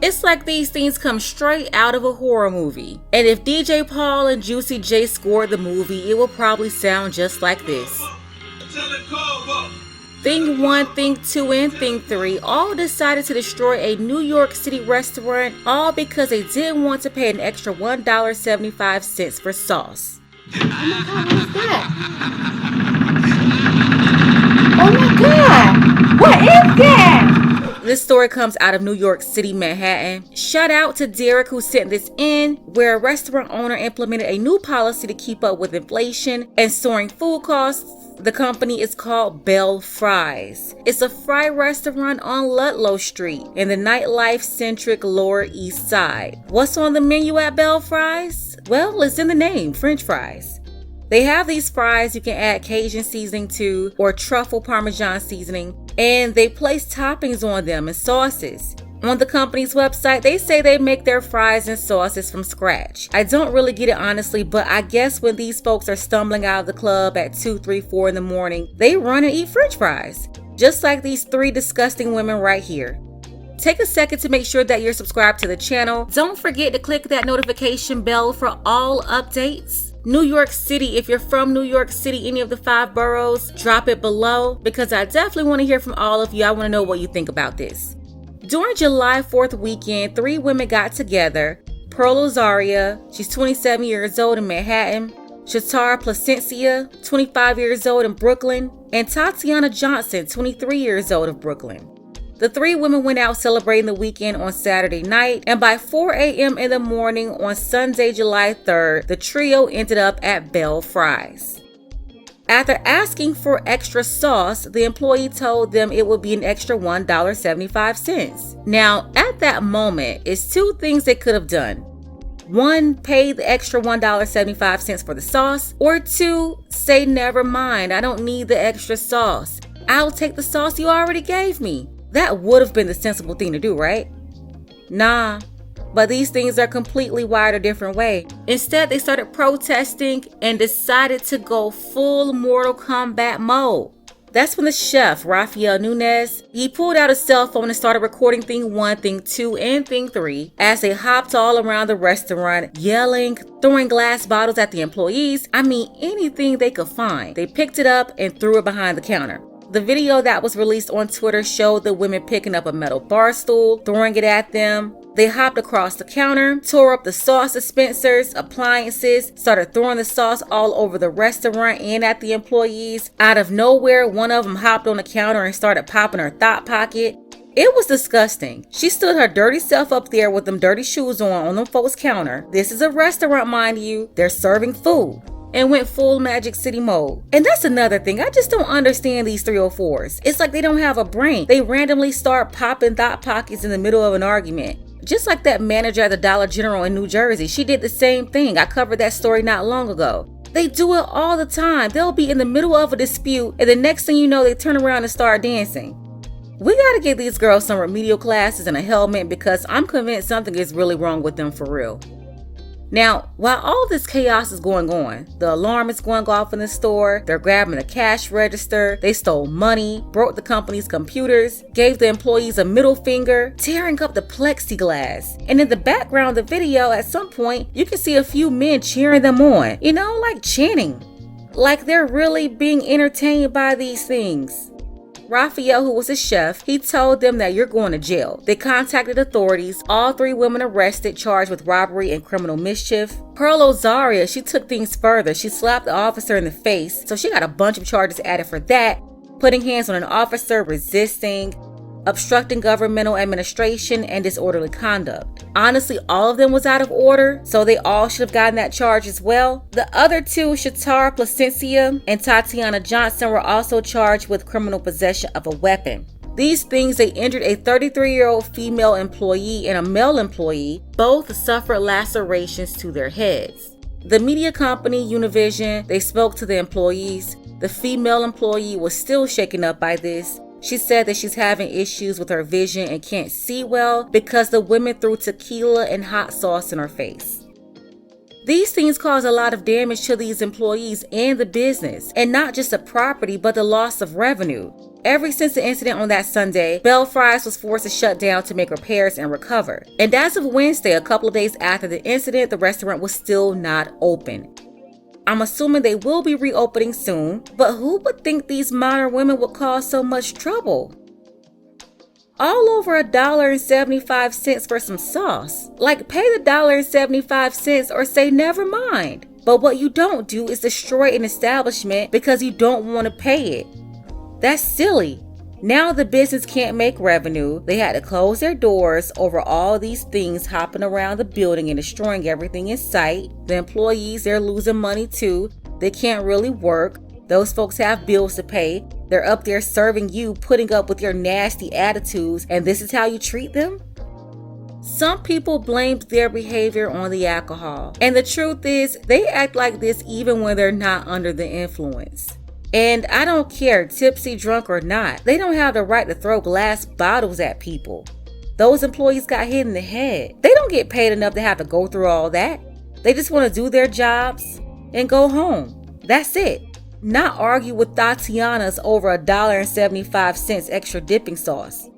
It's like these things come straight out of a horror movie. And if DJ Paul and Juicy J scored the movie, it will probably sound just like this. Thing 1, Thing 2, and Thing 3 all decided to destroy a New York City restaurant, all because they didn't want to pay an extra $1.75 for sauce. Oh my God, what is that? Oh my God, what is that? This story comes out of New York City, Manhattan. Shout out to Derek who sent this in, where a restaurant owner implemented a new policy to keep up with inflation and soaring food costs. The company is called Bell Fries. It's a fry restaurant on Ludlow Street in the nightlife-centric Lower East Side. What's on the menu at Bell Fries? Well, it's in the name, French fries. They have these fries you can add Cajun seasoning to or truffle Parmesan seasoning, and they place toppings on them and sauces. On the company's website, they say they make their fries and sauces from scratch. I don't really get it honestly, but I guess when these folks are stumbling out of the club at 2, 3, 4 in the morning, they run and eat French fries. Just like these 3 disgusting women right here. Take a second to make sure that you're subscribed to the channel. Don't forget to click that notification bell for all updates. New York City, if you're from New York City, any of the 5 boroughs, drop it below because I definitely want to hear from all of you. I want to know what you think about this. During July 4th weekend, 3 women got together. Pearl Ozaria, she's 27 years old in Manhattan. Shatara Placencia, 25 years old in Brooklyn. And Tatiana Johnson, 23 years old of Brooklyn. The 3 women went out celebrating the weekend on Saturday night, and by 4 a.m. in the morning on Sunday, July 3rd, the trio ended up at Bell Fries. After asking for extra sauce, the employee told them it would be an extra $1.75. Now, at that moment, it's 2 things they could have done. 1, pay the extra $1.75 for the sauce, or 2, say never mind, I don't need the extra sauce. I'll take the sauce you already gave me. That would have been the sensible thing to do, right? Nah, but these things are completely wired a different way. Instead, they started protesting and decided to go full Mortal Kombat mode. That's when the chef, Rafael Nunez, he pulled out his cell phone and started recording Thing 1, Thing 2, and Thing 3 as they hopped all around the restaurant, yelling, throwing glass bottles at the employees. I mean, anything they could find. They picked it up and threw it behind the counter. The video that was released on Twitter showed the women picking up a metal bar stool, throwing it at them. They hopped across the counter, tore up the sauce dispensers, appliances, started throwing the sauce all over the restaurant and at the employees. Out of nowhere, one of them hopped on the counter and started popping her thought pocket. It was disgusting. She stood her dirty self up there with them dirty shoes on them folks' counter. This is a restaurant, mind you. They're serving food. And went full Magic City mode. And that's another thing. I just don't understand these 304s. It's like they don't have a brain. They randomly start popping thought pockets in the middle of an argument. Just like that manager at the Dollar General in New Jersey. She did the same thing. I covered that story not long ago. They do it all the time. They'll be in the middle of a dispute and the next thing you know, they turn around and start dancing. We gotta give these girls some remedial classes and a helmet because I'm convinced something is really wrong with them for real. Now, while all this chaos is going on, the alarm is going off in the store, they're grabbing a cash register, they stole money, broke the company's computers, gave the employees a middle finger, tearing up the plexiglass. And in the background of the video, at some point, you can see a few men cheering them on, like chanting. Like they're really being entertained by these things. Raphael, who was a chef, he told them that you're going to jail. They contacted authorities. All 3 women arrested, charged with robbery and criminal mischief. Pearl Ozaria, she took things further. She slapped the officer in the face, so she got a bunch of charges added for that. Putting hands on an officer, resisting, obstructing governmental administration, and disorderly conduct. Honestly, all of them was out of order, so they all should have gotten that charge as well. The other 2, Shatara Placencia and Tatiana Johnson, were also charged with criminal possession of a weapon. These things, they injured a 33-year-old female employee and a male employee. Both suffered lacerations to their heads. The media company Univision, they spoke to the employees. The female employee was still shaken up by this. She said that she's having issues with her vision and can't see well because the women threw tequila and hot sauce in her face. These things cause a lot of damage to these employees and the business, and not just the property, but the loss of revenue. Ever since the incident on that Sunday, Bell Fries was forced to shut down to make repairs and recover. And as of Wednesday, a couple of days after the incident, the restaurant was still not open. I'm assuming they will be reopening soon, but who would think these modern women would cause so much trouble? All over $1.75 for some sauce. Like, pay the $1.75 or say never mind. But what you don't do is destroy an establishment because you don't want to pay it. That's silly. Now the business can't make revenue. They had to close their doors over all these things hopping around the building and destroying everything in sight. The employees, they're losing money too. They can't really work. Those folks have bills to pay. They're up there serving you, putting up with your nasty attitudes, and this is how you treat them? Some people blamed their behavior on the alcohol. And the truth is, they act like this even when they're not under the influence. And I don't care, tipsy, drunk or not, they don't have the right to throw glass bottles at people. Those employees got hit in the head. They don't get paid enough to have to go through all that. They just want to do their jobs and go home. That's it. Not argue with Tatianas over $1.75 extra dipping sauce.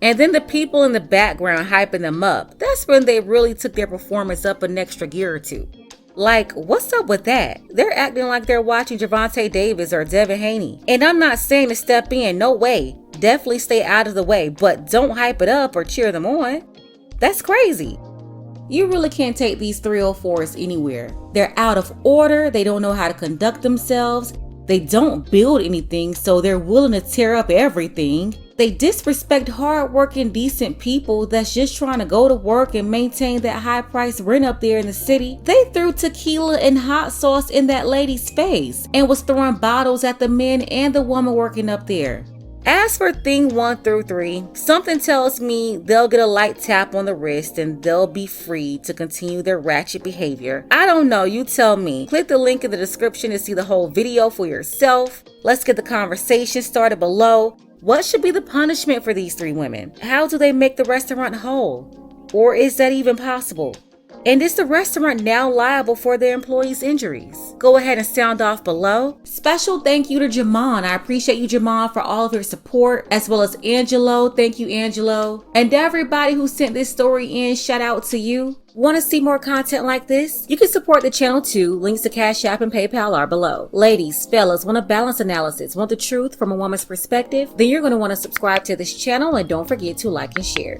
And then the people in the background hyping them up. That's when they really took their performance up an extra gear or two. Like, what's up with that? They're acting like they're watching Gervonta Davis or Devin Haney. And I'm not saying to step in, no way. Definitely stay out of the way, but don't hype it up or cheer them on. That's crazy. You really can't take these 304s anywhere. They're out of order, they don't know how to conduct themselves, they don't build anything, so they're willing to tear up everything. They disrespect hard-working, decent people that's just trying to go to work and maintain that high-priced rent up there in the city. They threw tequila and hot sauce in that lady's face and was throwing bottles at the men and the woman working up there. As for thing 1 through 3, something tells me they'll get a light tap on the wrist and they'll be free to continue their ratchet behavior. I don't know, you tell me. Click the link in the description to see the whole video for yourself. Let's get the conversation started below. What should be the punishment for these 3 women? How do they make the restaurant whole? Or is that even possible? And is the restaurant now liable for their employees' injuries? Go ahead and sound off below. Special thank you to Jamon. I appreciate you, Jamon, for all of your support, as well as Angelo. Thank you, Angelo. And everybody who sent this story in, shout out to you. Want to see more content like this? You can support the channel too. Links to Cash App and PayPal are below. Ladies, fellas, want a balanced analysis, want the truth from a woman's perspective? Then you're going to want to subscribe to this channel and don't forget to like and share.